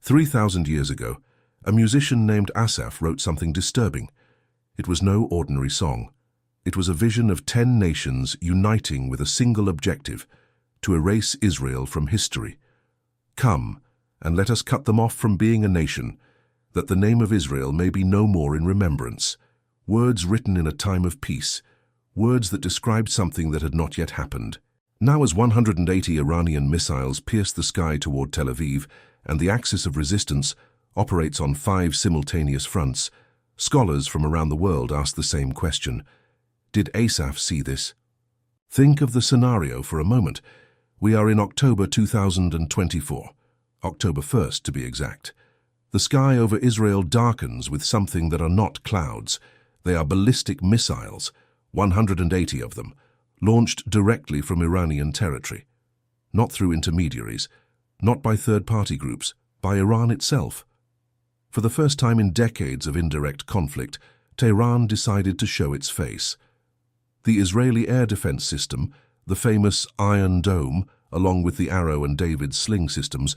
3,000 years ago, a musician named Asaph wrote something disturbing. It was no ordinary song. It was a vision of 10 nations uniting with a single objective: to erase Israel from history. Come, and let us cut them off from being a nation, that the name of Israel may be no more in remembrance. Words written in a time of peace, words that described something that had not yet happened. Now as 180 Iranian missiles pierce the sky toward Tel Aviv, and the axis of resistance operates on 5 simultaneous fronts, scholars from around the world ask the same question. Did Asaph see this? Think of the scenario for a moment. We are in October 2024, October 1st to be exact. The sky over Israel darkens with something that are not clouds. They are ballistic missiles, 180 of them, launched directly from Iranian territory. Not through intermediaries, not by third-party groups, by Iran itself. For the first time in decades of indirect conflict, Tehran decided to show its face. The Israeli air defense system, the famous Iron Dome, along with the Arrow and David's sling systems,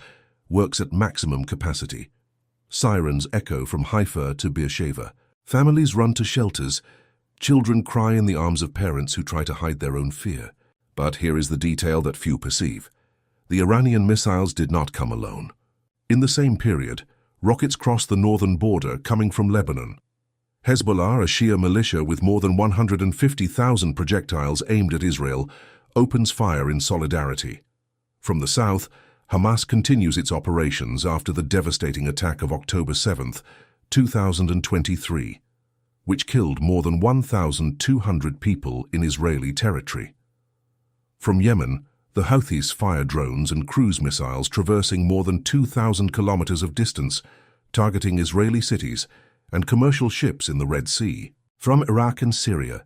works at maximum capacity. Sirens echo from Haifa to Beersheba. Families run to shelters. Children cry in the arms of parents who try to hide their own fear. But here is the detail that few perceive. The Iranian missiles did not come alone. In the same period, rockets crossed the northern border coming from Lebanon. Hezbollah, a Shia militia with more than 150,000 projectiles aimed at Israel, opens fire in solidarity. From the south, Hamas continues its operations after the devastating attack of October 7, 2023, which killed more than 1,200 people in Israeli territory. From Yemen, the Houthis fire drones and cruise missiles traversing more than 2,000 kilometers of distance, targeting Israeli cities and commercial ships in the Red Sea. From Iraq and Syria,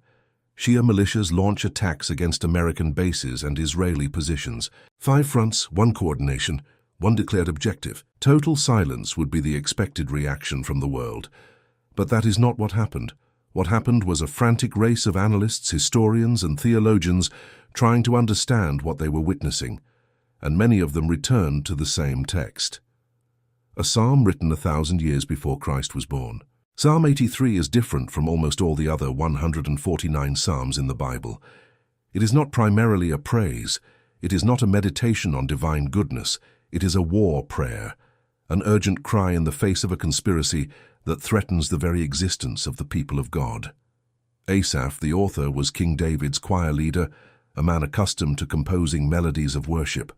Shia militias launch attacks against American bases and Israeli positions. 5 fronts, 1 coordination, 1 declared objective. Total silence would be the expected reaction from the world. But that is not what happened. What happened was a frantic race of analysts, historians, and theologians trying to understand what they were witnessing, and many of them returned to the same text. A psalm written 1,000 years before Christ was born. Psalm 83 is different from almost all the other 149 psalms in the Bible. It is not primarily a praise. It is not a meditation on divine goodness. It is a war prayer, an urgent cry in the face of a conspiracy that threatens the very existence of the people of God. Asaph, the author, was King David's choir leader, a man accustomed to composing melodies of worship.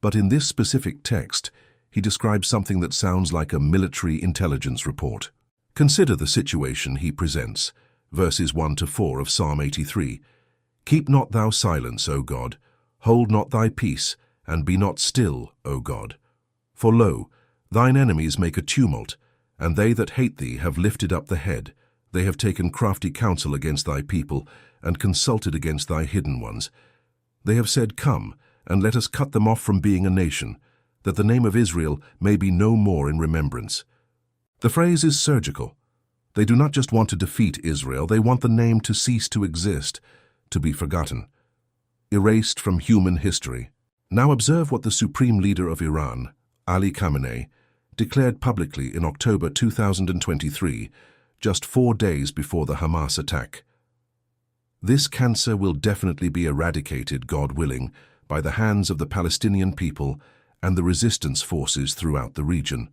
But in this specific text, he describes something that sounds like a military intelligence report. Consider the situation he presents, verses 1 to 4 of Psalm 83. Keep not thou silence, O God, hold not thy peace, and be not still, O God. For lo, thine enemies make a tumult, and they that hate thee have lifted up the head. They have taken crafty counsel against thy people, and consulted against thy hidden ones. They have said, Come, and let us cut them off from being a nation, that the name of Israel may be no more in remembrance. The phrase is surgical. They do not just want to defeat Israel, they want the name to cease to exist, to be forgotten, erased from human history. Now observe what the supreme leader of Iran, Ali Khamenei, declared publicly in October 2023, just 4 days before the Hamas attack. This cancer will definitely be eradicated, God willing, by the hands of the Palestinian people and the resistance forces throughout the region.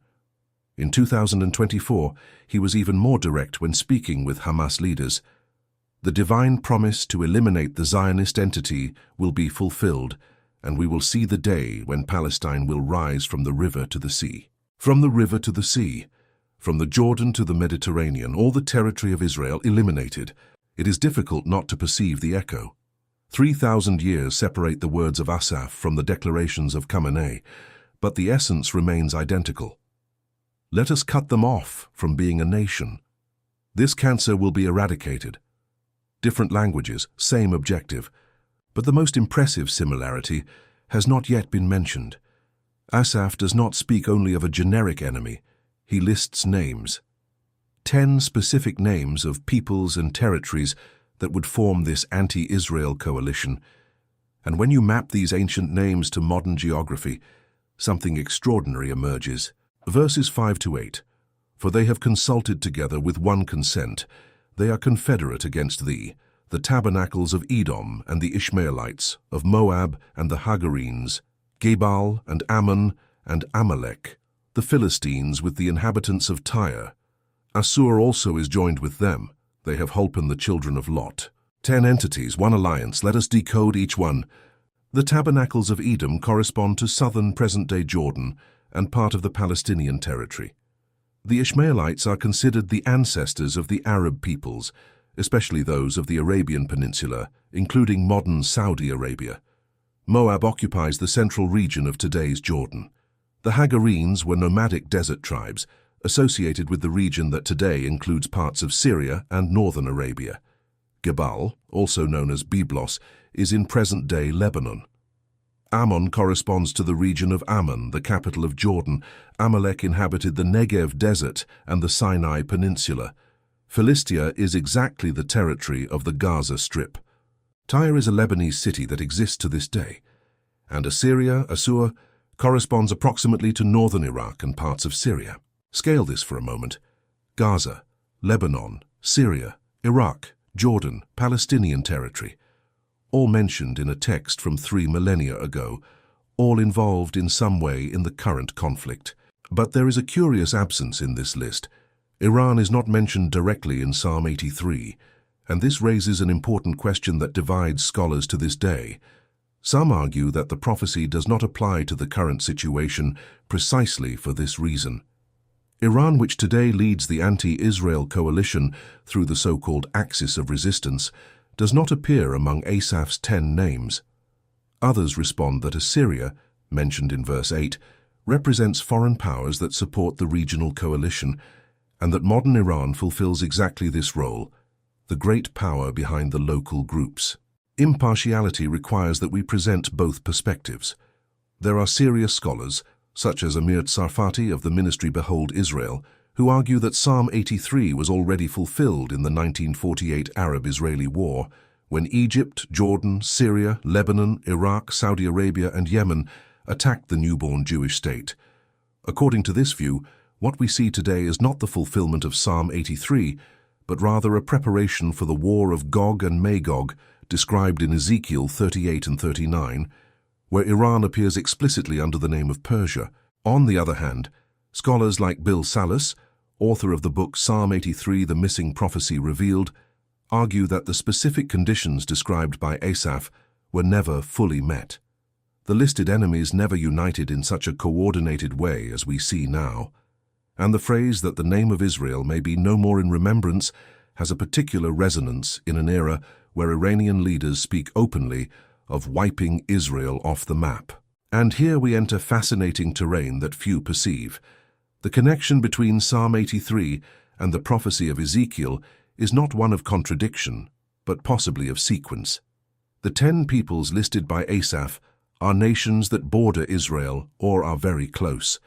In 2024, he was even more direct when speaking with Hamas leaders. The divine promise to eliminate the Zionist entity will be fulfilled, and we will see the day when Palestine will rise from the river to the sea. From the river to the sea, from the Jordan to the Mediterranean, all the territory of Israel eliminated. It is difficult not to perceive the echo. 3,000 years separate the words of Asaph from the declarations of Khamenei, but the essence remains identical. Let us cut them off from being a nation. This cancer will be eradicated. Different languages, same objective. But the most impressive similarity has not yet been mentioned. Asaph does not speak only of a generic enemy. He lists names. 10 specific names of peoples and territories that would form this anti-Israel coalition. And when you map these ancient names to modern geography, something extraordinary emerges. Verses 5 to 8. For they have consulted together with one consent. They are confederate against thee, the tabernacles of Edom and the Ishmaelites, of Moab and the Hagarenes, Gebal and Ammon and Amalek, the Philistines with the inhabitants of Tyre. Assur also is joined with them. They have holpen the children of Lot. 10 entities, one alliance. Let us decode each one. The tabernacles of Edom correspond to southern present-day Jordan and part of the Palestinian territory. The Ishmaelites are considered the ancestors of the Arab peoples, especially those of the Arabian Peninsula, including modern Saudi Arabia. Moab occupies the central region of today's Jordan. The Hagarenes were nomadic desert tribes, associated with the region that today includes parts of Syria and northern Arabia. Gebal, also known as Byblos, is in present-day Lebanon. Ammon corresponds to the region of Ammon, the capital of Jordan. Amalek inhabited the Negev desert and the Sinai Peninsula. Philistia is exactly the territory of the Gaza Strip. Tyre is a Lebanese city that exists to this day. And Assyria, Assur, corresponds approximately to northern Iraq and parts of Syria. Scale this for a moment. Gaza, Lebanon, Syria, Iraq, Jordan, Palestinian territory, all mentioned in a text from 3 millennia ago, all involved in some way in the current conflict. But there is a curious absence in this list. Iran is not mentioned directly in Psalm 83, and this raises an important question that divides scholars to this day. Some argue that the prophecy does not apply to the current situation precisely for this reason. Iran, which today leads the anti-Israel coalition through the so-called Axis of Resistance, does not appear among Asaph's 10 names. Others respond that Assyria, mentioned in verse 8, represents foreign powers that support the regional coalition, and that modern Iran fulfills exactly this role, the great power behind the local groups. Impartiality requires that we present both perspectives. There are serious scholars, such as Amir Tsarfati of the ministry Behold Israel, who argue that Psalm 83 was already fulfilled in the 1948 Arab-Israeli War, when Egypt, Jordan, Syria, Lebanon, Iraq, Saudi Arabia, and Yemen attacked the newborn Jewish state. According to this view, what we see today is not the fulfillment of Psalm 83, but rather a preparation for the war of Gog and Magog, described in Ezekiel 38 and 39, where Iran appears explicitly under the name of Persia. On the other hand, scholars like Bill Salus, author of the book Psalm 83, The Missing Prophecy Revealed, argue that the specific conditions described by Asaph were never fully met. The listed enemies never united in such a coordinated way as we see now, and the phrase that the name of Israel may be no more in remembrance has a particular resonance in an era where Iranian leaders speak openly of wiping Israel off the map. And here we enter fascinating terrain that few perceive. The connection between Psalm 83 and the prophecy of Ezekiel is not one of contradiction, but possibly of sequence. The 10 peoples listed by Asaph are nations that border Israel or are very close,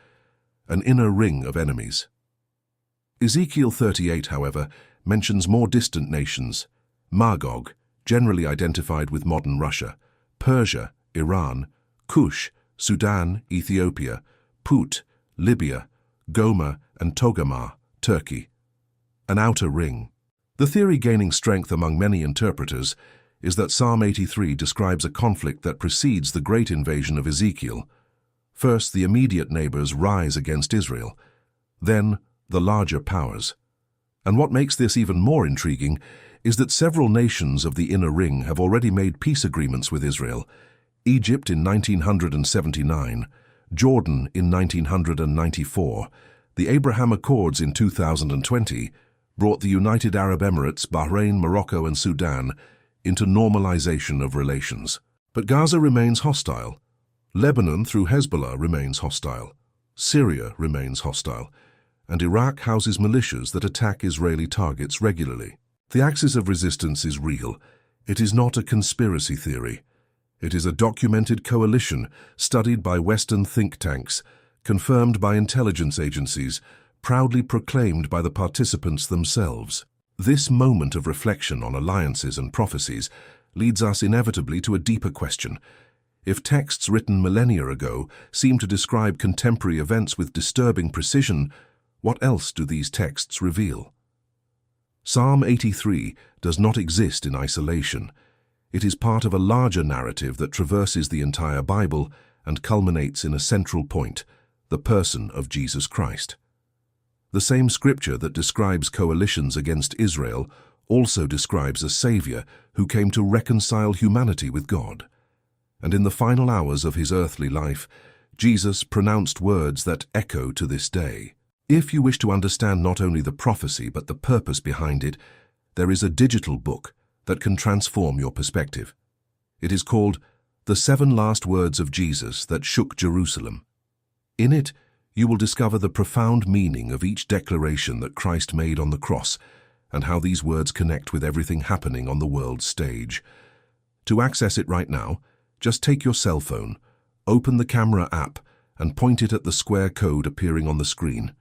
an inner ring of enemies. Ezekiel 38, however, mentions more distant nations: Magog, generally identified with modern Russia, Persia, Iran, Kush, Sudan, Ethiopia, Put, Libya, Gomer, and Togarmah, Turkey. An outer ring. The theory gaining strength among many interpreters is that Psalm 83 describes a conflict that precedes the great invasion of Ezekiel. First, the immediate neighbors rise against Israel, then the larger powers. And what makes this even more intriguing is that several nations of the inner ring have already made peace agreements with Israel: Egypt in 1979, Jordan in 1994, the Abraham Accords in 2020 brought the United Arab Emirates, Bahrain, Morocco, and Sudan into normalization of relations. But Gaza remains hostile. Lebanon, through Hezbollah, remains hostile. Syria remains hostile. And Iraq houses militias that attack Israeli targets regularly. The axis of resistance is real. It is not a conspiracy theory. It is a documented coalition studied by Western think tanks, confirmed by intelligence agencies, proudly proclaimed by the participants themselves. This moment of reflection on alliances and prophecies leads us inevitably to a deeper question. If texts written millennia ago seem to describe contemporary events with disturbing precision, what else do these texts reveal? Psalm 83 does not exist in isolation. It is part of a larger narrative that traverses the entire Bible and culminates in a central point, the person of Jesus Christ. The same scripture that describes coalitions against Israel also describes a Savior who came to reconcile humanity with God. And in the final hours of his earthly life, Jesus pronounced words that echo to this day. If you wish to understand not only the prophecy but the purpose behind it, there is a digital book that can transform your perspective. It is called The 7 Last Words of Jesus That Shook Jerusalem. In it, you will discover the profound meaning of each declaration that Christ made on the cross and how these words connect with everything happening on the world's stage. To access it right now, just take your cell phone, open the camera app, and point it at the square code appearing on the screen.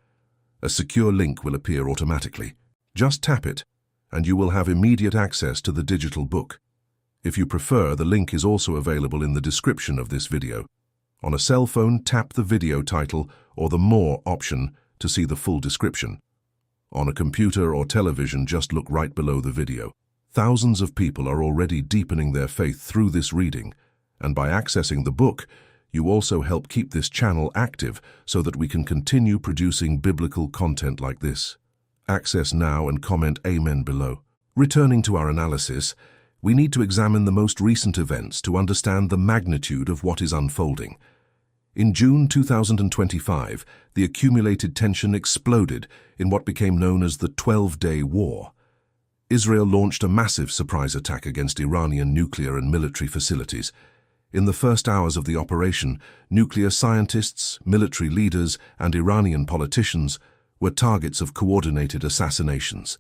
A secure link will appear automatically. Just tap it, and you will have immediate access to the digital book. If you prefer, the link is also available in the description of this video. On a cell phone, tap the video title or the More option to see the full description. On a computer or television, just look right below the video. Thousands of people are already deepening their faith through this reading, and by accessing the book, you also help keep this channel active so that we can continue producing biblical content like this. Access now and comment Amen below. Returning to our analysis, we need to examine the most recent events to understand the magnitude of what is unfolding. In June 2025, the accumulated tension exploded in what became known as the 12-Day War. Israel launched a massive surprise attack against Iranian nuclear and military facilities. In the first hours of the operation, nuclear scientists, military leaders, and Iranian politicians were targets of coordinated assassinations.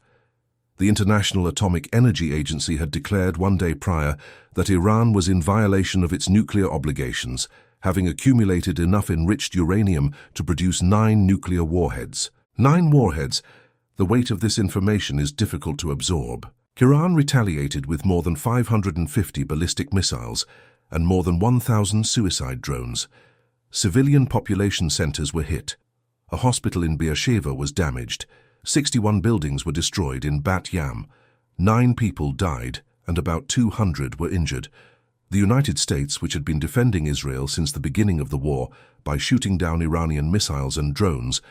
The International Atomic Energy Agency had declared 1 day prior that Iran was in violation of its nuclear obligations, having accumulated enough enriched uranium to produce 9 nuclear warheads. 9 warheads! The weight of this information is difficult to absorb. Iran retaliated with more than 550 ballistic missiles and more than 1,000 suicide drones. Civilian population centers were hit. A hospital in Beersheba was damaged. 61 buildings were destroyed in Bat Yam. 9 people died and about 200 were injured. The United States, which had been defending Israel since the beginning of the war by shooting down Iranian missiles and drones,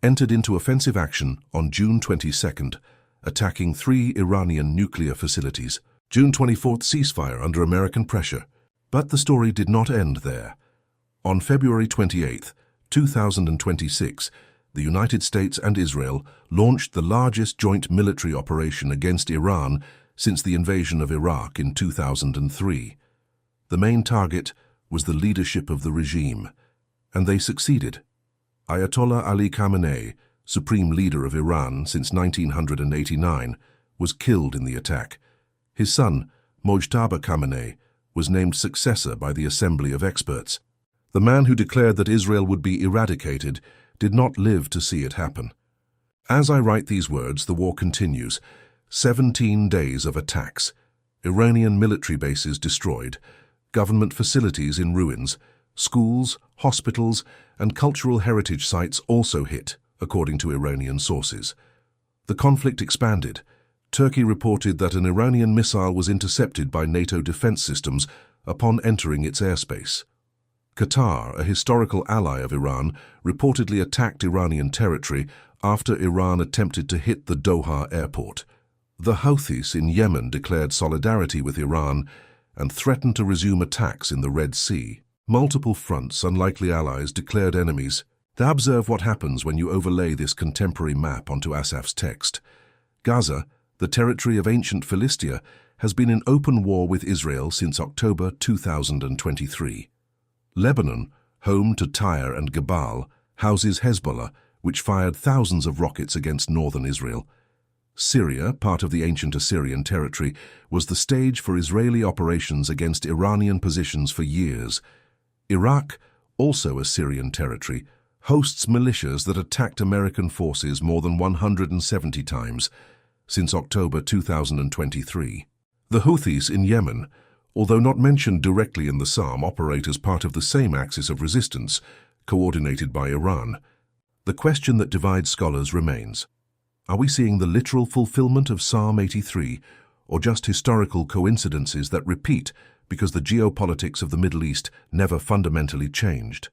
entered into offensive action on June 22nd, attacking 3 Iranian nuclear facilities. June 24th ceasefire under American pressure. But the story did not end there. On February 28, 2026, the United States and Israel launched the largest joint military operation against Iran since the invasion of Iraq in 2003. The main target was the leadership of the regime, and they succeeded. Ayatollah Ali Khamenei, supreme leader of Iran since 1989, was killed in the attack. His son, Mojtaba Khamenei, was named successor by the Assembly of Experts. The man who declared that Israel would be eradicated did not live to see it happen. As I write these words, the war continues. 17 days of attacks. Iranian military bases destroyed, government facilities in ruins, schools, hospitals, and cultural heritage sites also hit, according to Iranian sources. The conflict expanded. Turkey reported that an Iranian missile was intercepted by NATO defense systems upon entering its airspace. Qatar, a historical ally of Iran, reportedly attacked Iranian territory after Iran attempted to hit the Doha airport. The Houthis in Yemen declared solidarity with Iran and threatened to resume attacks in the Red Sea. Multiple fronts, unlikely allies, declared enemies. Now observe what happens when you overlay this contemporary map onto Asaf's text. Gaza, the territory of ancient Philistia, has been in open war with Israel since October 2023. Lebanon, home to Tyre and Gebal, houses Hezbollah, which fired thousands of rockets against northern Israel. Syria, part of the ancient Assyrian territory, was the stage for Israeli operations against Iranian positions for years. Iraq, also Assyrian territory, hosts militias that attacked American forces more than 170 times since October 2023. The Houthis in Yemen, although not mentioned directly in the psalm, operate as part of the same axis of resistance, coordinated by Iran. The question that divides scholars remains: are we seeing the literal fulfillment of Psalm 83, or just historical coincidences that repeat because the geopolitics of the Middle East never fundamentally changed?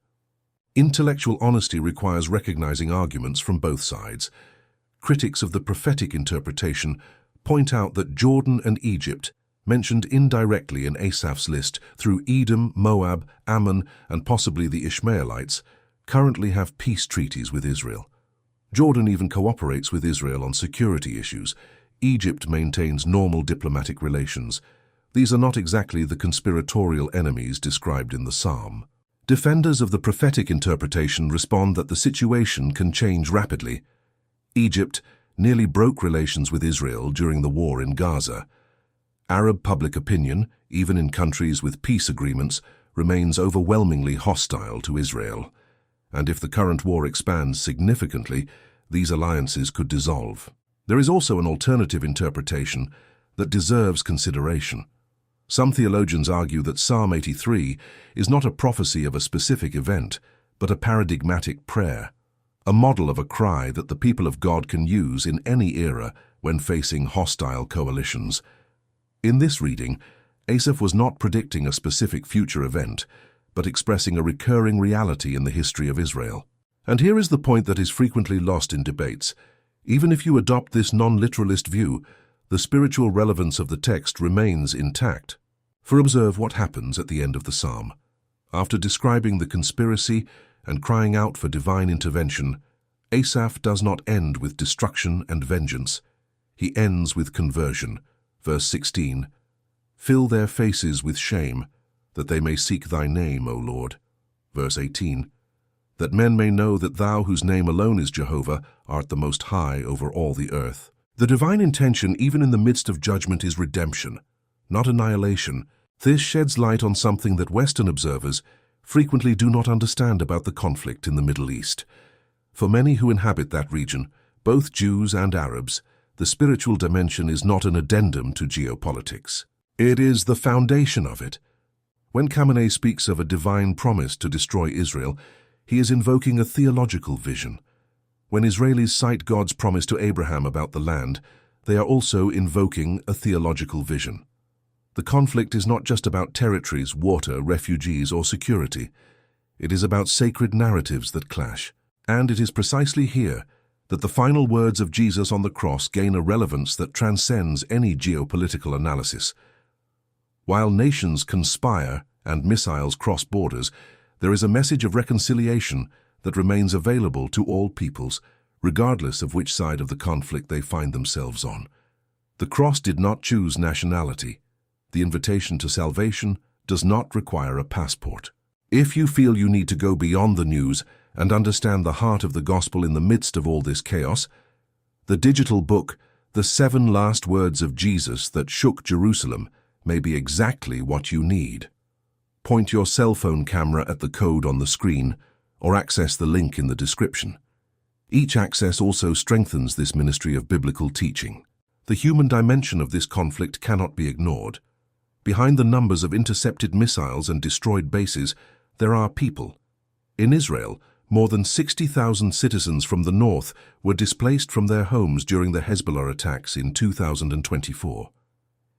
Intellectual honesty requires recognizing arguments from both sides. Critics of the prophetic interpretation point out that Jordan and Egypt, mentioned indirectly in Asaph's list through Edom, Moab, Ammon, and possibly the Ishmaelites, currently have peace treaties with Israel. Jordan even cooperates with Israel on security issues. Egypt maintains normal diplomatic relations. These are not exactly the conspiratorial enemies described in the psalm. Defenders of the prophetic interpretation respond that the situation can change rapidly. Egypt nearly broke relations with Israel during the war in Gaza. Arab public opinion, even in countries with peace agreements, remains overwhelmingly hostile to Israel. And if the current war expands significantly, these alliances could dissolve. There is also an alternative interpretation that deserves consideration. Some theologians argue that Psalm 83 is not a prophecy of a specific event, but a paradigmatic prayer, a model of a cry that the people of God can use in any era when facing hostile coalitions. In this reading, Asaph was not predicting a specific future event, but expressing a recurring reality in the history of Israel. And here is the point that is frequently lost in debates. Even if you adopt this non-literalist view, the spiritual relevance of the text remains intact. For observe what happens at the end of the psalm. After describing the conspiracy and crying out for divine intervention, Asaph does not end with destruction and vengeance. He ends with conversion. Verse 16, "Fill their faces with shame, that they may seek thy name, O Lord." Verse 18, "That men may know that thou, whose name alone is Jehovah, art the most high over all the earth." The divine intention, even in the midst of judgment, is redemption, not annihilation. This sheds light on something that Western observers frequently do not understand about the conflict in the Middle East. For many who inhabit that region, both Jews and Arabs, the spiritual dimension is not an addendum to geopolitics. It is the foundation of it. When Khamenei speaks of a divine promise to destroy Israel, he is invoking a theological vision. When Israelis cite God's promise to Abraham about the land, they are also invoking a theological vision. The conflict is not just about territories, water, refugees, or security. It is about sacred narratives that clash. And it is precisely here that the final words of Jesus on the cross gain a relevance that transcends any geopolitical analysis. While nations conspire and missiles cross borders, there is a message of reconciliation that remains available to all peoples, regardless of which side of the conflict they find themselves on. The cross did not choose nationality. The invitation to salvation does not require a passport. If you feel you need to go beyond the news and understand the heart of the gospel in the midst of all this chaos, the digital book, The 7 Last Words of Jesus That Shook Jerusalem, may be exactly what you need. Point your cell phone camera at the code on the screen or access the link in the description. Each access also strengthens this ministry of biblical teaching. The human dimension of this conflict cannot be ignored. Behind the numbers of intercepted missiles and destroyed bases, there are people. In Israel, more than 60,000 citizens from the north were displaced from their homes during the Hezbollah attacks in 2024.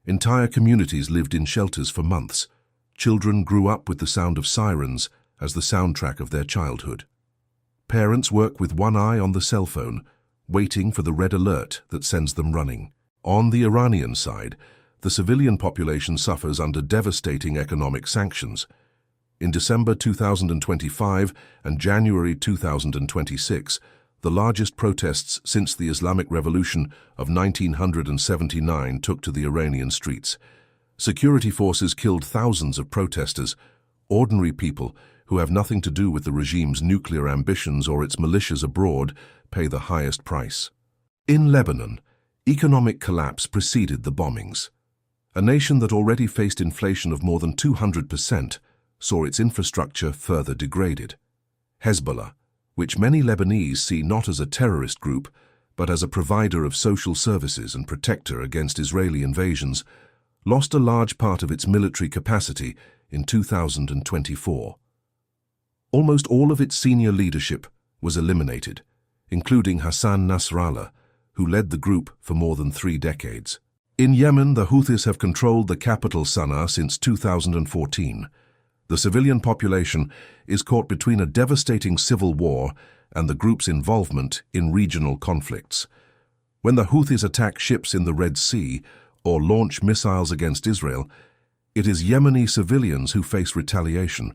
Entire communities lived in shelters for months. Children grew up with the sound of sirens as the soundtrack of their childhood. Parents work with one eye on the cell phone, waiting for the red alert that sends them running. On the Iranian side, the civilian population suffers under devastating economic sanctions. In December 2025 and January 2026, the largest protests since the Islamic Revolution of 1979 took to the Iranian streets. Security forces killed thousands of protesters. Ordinary people who have nothing to do with the regime's nuclear ambitions or its militias abroad pay the highest price. In Lebanon, economic collapse preceded the bombings. A nation that already faced inflation of more than 200% saw its infrastructure further degraded. Hezbollah, which many Lebanese see not as a terrorist group, but as a provider of social services and protector against Israeli invasions, lost a large part of its military capacity in 2024. Almost all of its senior leadership was eliminated, including Hassan Nasrallah, who led the group for more than 3 decades. In Yemen, the Houthis have controlled the capital Sana'a since 2014. The civilian population is caught between a devastating civil war and the group's involvement in regional conflicts. When the Houthis attack ships in the Red Sea or launch missiles against Israel, it is Yemeni civilians who face retaliation.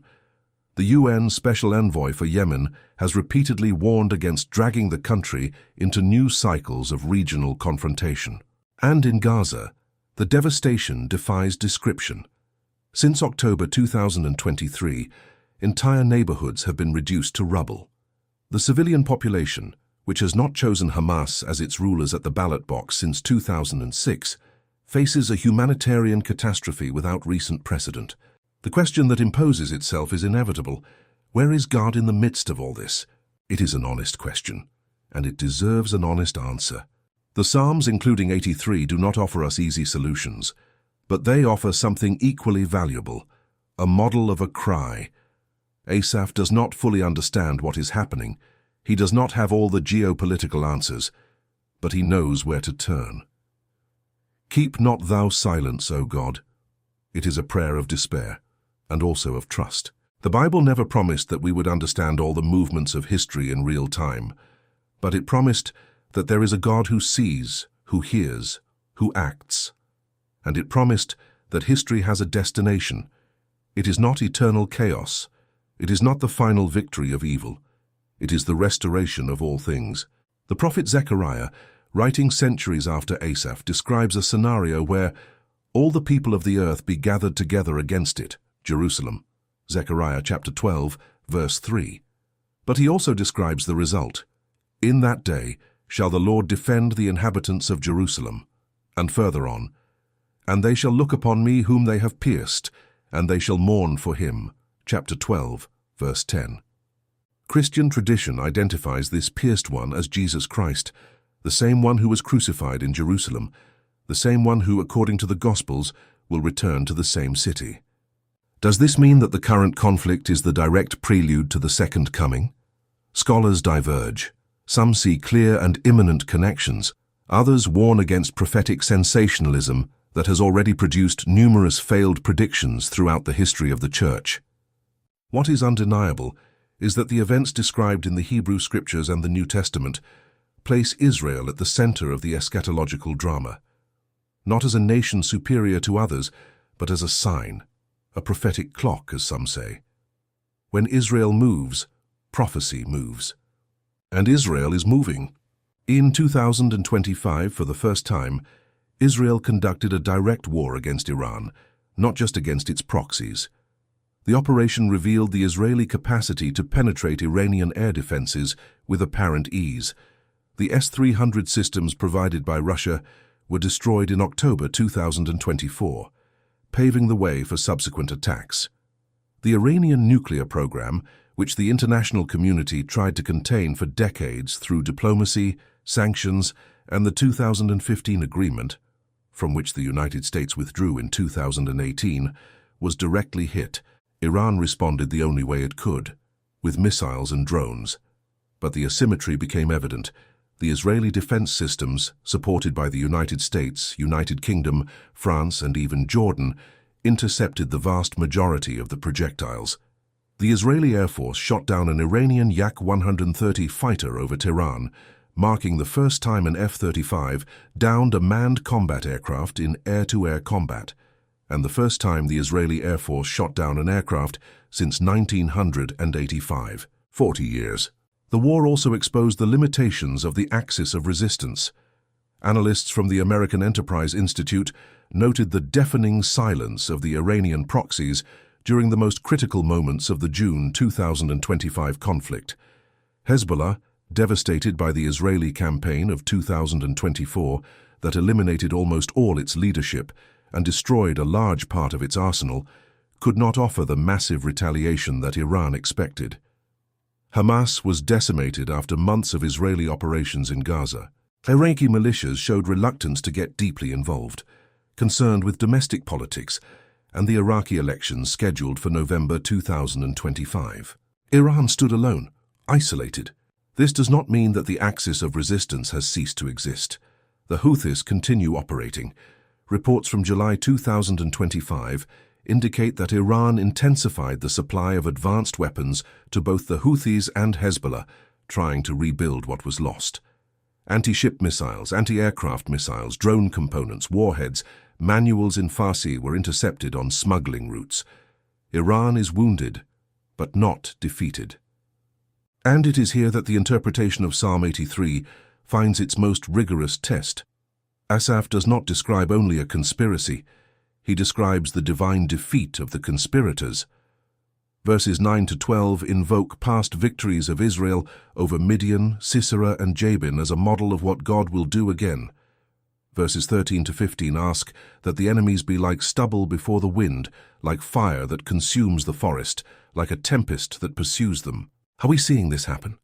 The UN Special Envoy for Yemen has repeatedly warned against dragging the country into new cycles of regional confrontation. And in Gaza, the devastation defies description. Since October 2023, entire neighborhoods have been reduced to rubble. The civilian population, which has not chosen Hamas as its rulers at the ballot box since 2006, faces a humanitarian catastrophe without recent precedent. The question that imposes itself is inevitable. Where is God in the midst of all this? It is an honest question, and it deserves an honest answer. The Psalms, including 83, do not offer us easy solutions, but they offer something equally valuable, a model of a cry. Asaph does not fully understand what is happening. He does not have all the geopolitical answers, but he knows where to turn. Keep not thou silence, O God. It is a prayer of despair, and also of trust. The Bible never promised that we would understand all the movements of history in real time, but it promised that there is a God who sees, who hears, who acts. And it promised that history has a destination. It is not eternal chaos. It is not the final victory of evil. It is the restoration of all things. The prophet Zechariah, writing centuries after Asaph, describes a scenario where all the people of the earth be gathered together against it, Jerusalem. Zechariah chapter 12, verse 3. But he also describes the result. In that day shall the Lord defend the inhabitants of Jerusalem. And further on, and they shall look upon me whom they have pierced, and they shall mourn for him. Chapter 12, verse 10. Christian tradition identifies this pierced one as Jesus Christ, the same one who was crucified in Jerusalem, the same one who, according to the Gospels, will return to the same city. Does this mean that the current conflict is the direct prelude to the second coming? Scholars diverge. Some see clear and imminent connections. Others warn against prophetic sensationalism that has already produced numerous failed predictions throughout the history of the Church. What is undeniable is that the events described in the Hebrew Scriptures and the New Testament place Israel at the center of the eschatological drama, not as a nation superior to others, but as a sign, a prophetic clock, as some say. When Israel moves, prophecy moves. And Israel is moving. In 2025, for the first time, Israel conducted a direct war against Iran, not just against its proxies. The operation revealed the Israeli capacity to penetrate Iranian air defenses with apparent ease. The S-300 systems provided by Russia were destroyed in October 2024, paving the way for subsequent attacks. The Iranian nuclear program, which the international community tried to contain for decades through diplomacy, sanctions, and the 2015 agreement, from which the United States withdrew in 2018, was directly hit. Iran responded the only way it could, with missiles and drones. But the asymmetry became evident. The Israeli defense systems, supported by the United States, United Kingdom, France, and even Jordan, intercepted the vast majority of the projectiles. The Israeli Air Force shot down an Iranian Yak-130 fighter over Tehran, marking the first time an F-35 downed a manned combat aircraft in air-to-air combat, and the first time the Israeli Air Force shot down an aircraft since 1985, 40 years. The war also exposed the limitations of the axis of resistance. Analysts from the American Enterprise Institute noted the deafening silence of the Iranian proxies during the most critical moments of the June 2025 conflict. Hezbollah, devastated by the Israeli campaign of 2024 that eliminated almost all its leadership and destroyed a large part of its arsenal, could not offer the massive retaliation that Iran expected. Hamas was decimated after months of Israeli operations in Gaza. Iraqi militias showed reluctance to get deeply involved. concerned with domestic politics and the Iraqi elections scheduled for November 2025. Iran stood alone, isolated. This does not mean that the axis of resistance has ceased to exist. The Houthis continue operating. Reports from July 2025 indicate that Iran intensified the supply of advanced weapons to both the Houthis and Hezbollah, trying to rebuild what was lost. Anti-ship missiles, anti-aircraft missiles, drone components, warheads, manuals in Farsi were intercepted on smuggling routes. Iran is wounded, but not defeated. And it is here that the interpretation of Psalm 83 finds its most rigorous test. Asaph does not describe only a conspiracy, he describes the divine defeat of the conspirators. Verses 9 to 12 invoke past victories of Israel over Midian, Sisera, and Jabin as a model of what God will do again. Verses 13 to 15 ask that the enemies be like stubble before the wind, like fire that consumes the forest, like a tempest that pursues them. Are we seeing this happen?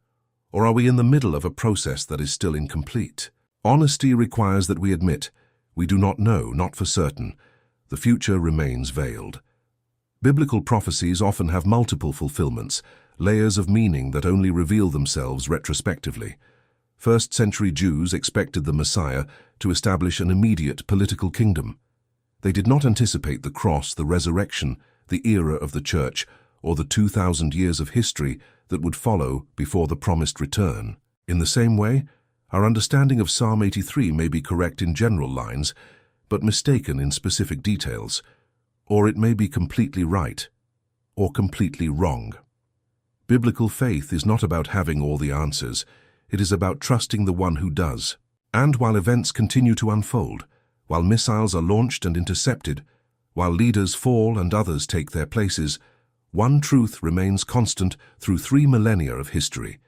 Or are we in the middle of a process that is still incomplete? Honesty requires that we admit we do not know, not for certain. The future remains veiled. Biblical prophecies often have multiple fulfillments, layers of meaning that only reveal themselves retrospectively. First-century Jews expected the Messiah to establish an immediate political kingdom. They did not anticipate the cross, the resurrection, the era of the church, or the 2,000 years of history that would follow before the promised return. In the same way, our understanding of Psalm 83 may be correct in general lines, but mistaken in specific details, or it may be completely right or completely wrong. Biblical faith is not about having all the answers, it is about trusting the one who does. And while events continue to unfold, while missiles are launched and intercepted, while leaders fall and others take their places, one truth remains constant through 3 millennia of history.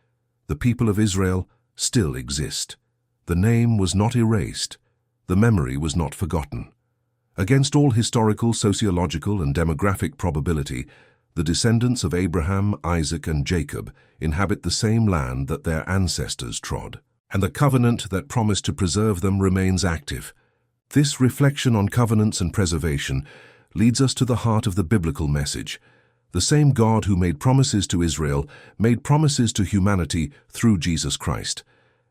The people of Israel still exist. The name was not erased. The memory was not forgotten. Against all historical, sociological, and demographic probability, the descendants of Abraham, Isaac, and Jacob inhabit the same land that their ancestors trod, and the covenant that promised to preserve them remains active. This reflection on covenants and preservation leads us to the heart of the biblical message. The same God who made promises to Israel made promises to humanity through Jesus Christ.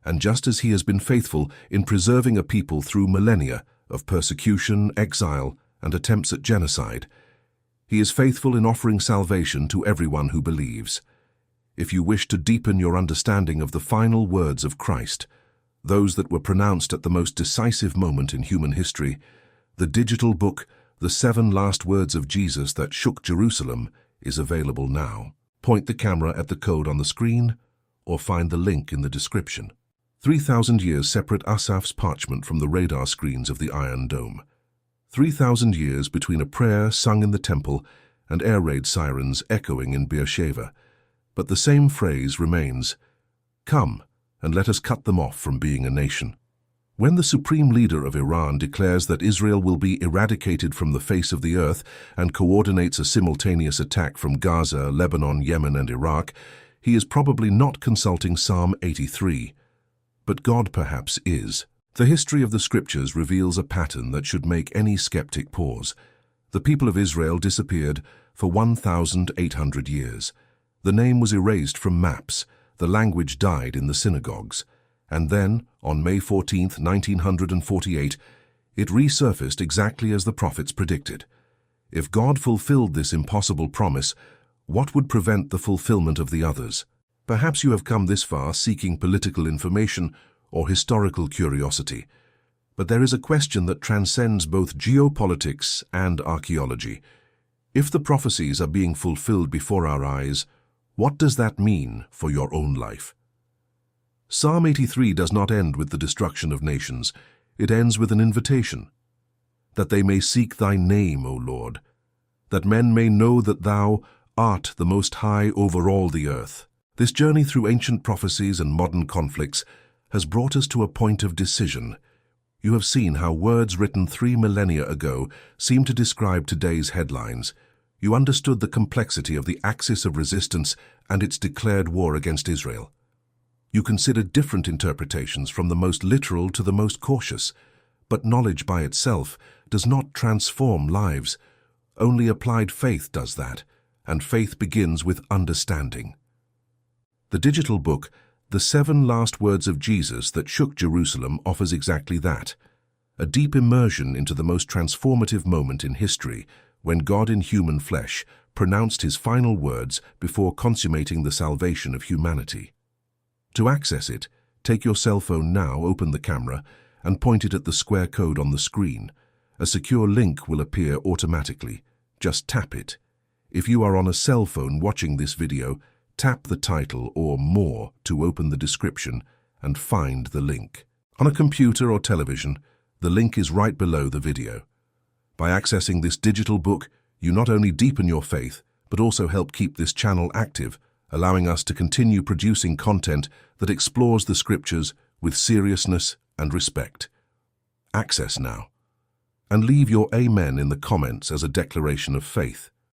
And just as he has been faithful in preserving a people through millennia of persecution, exile, and attempts at genocide, he is faithful in offering salvation to everyone who believes. If you wish to deepen your understanding of the final words of Christ, those that were pronounced at the most decisive moment in human history, the digital book, The 7 Last Words of Jesus That Shook Jerusalem, is available now. Point the camera at the code on the screen or find the link in the description. 3,000 years separate Asaph's parchment from the radar screens of the Iron Dome. 3,000 years between a prayer sung in the temple and air raid sirens echoing in Beersheba. But the same phrase remains, "Come, and let us cut them off from being a nation." When the supreme leader of Iran declares that Israel will be eradicated from the face of the earth and coordinates a simultaneous attack from Gaza, Lebanon, Yemen, and Iraq, he is probably not consulting Psalm 83. But God perhaps is. The history of the scriptures reveals a pattern that should make any skeptic pause. The people of Israel disappeared for 1,800 years. The name was erased from maps, the language died in the synagogues, and then, on May 14, 1948, it resurfaced exactly as the prophets predicted. If God fulfilled this impossible promise, what would prevent the fulfillment of the others? Perhaps you have come this far seeking political information or historical curiosity, but there is a question that transcends both geopolitics and archaeology. If the prophecies are being fulfilled before our eyes, what does that mean for your own life? Psalm 83 does not end with the destruction of nations. It ends with an invitation. That they may seek thy name, O Lord, that men may know that thou art the Most High over all the earth. This journey through ancient prophecies and modern conflicts has brought us to a point of decision. You have seen how words written 3 millennia ago seem to describe today's headlines. You understood the complexity of the axis of resistance and its declared war against Israel. You considered different interpretations from the most literal to the most cautious, but knowledge by itself does not transform lives. Only applied faith does that, and faith begins with understanding. The digital book, The 7 Last Words of Jesus That Shook Jerusalem, offers exactly that. A deep immersion into the most transformative moment in history, when God in human flesh pronounced his final words before consummating the salvation of humanity. To access it, take your cell phone now, open the camera, and point it at the square code on the screen. A secure link will appear automatically. Just tap it. If you are on a cell phone watching this video, tap the title or More to open the description and find the link. On a computer or television, the link is right below the video. By accessing this digital book, you not only deepen your faith, but also help keep this channel active, allowing us to continue producing content that explores the scriptures with seriousness and respect. Access now, and leave your amen in the comments as a declaration of faith.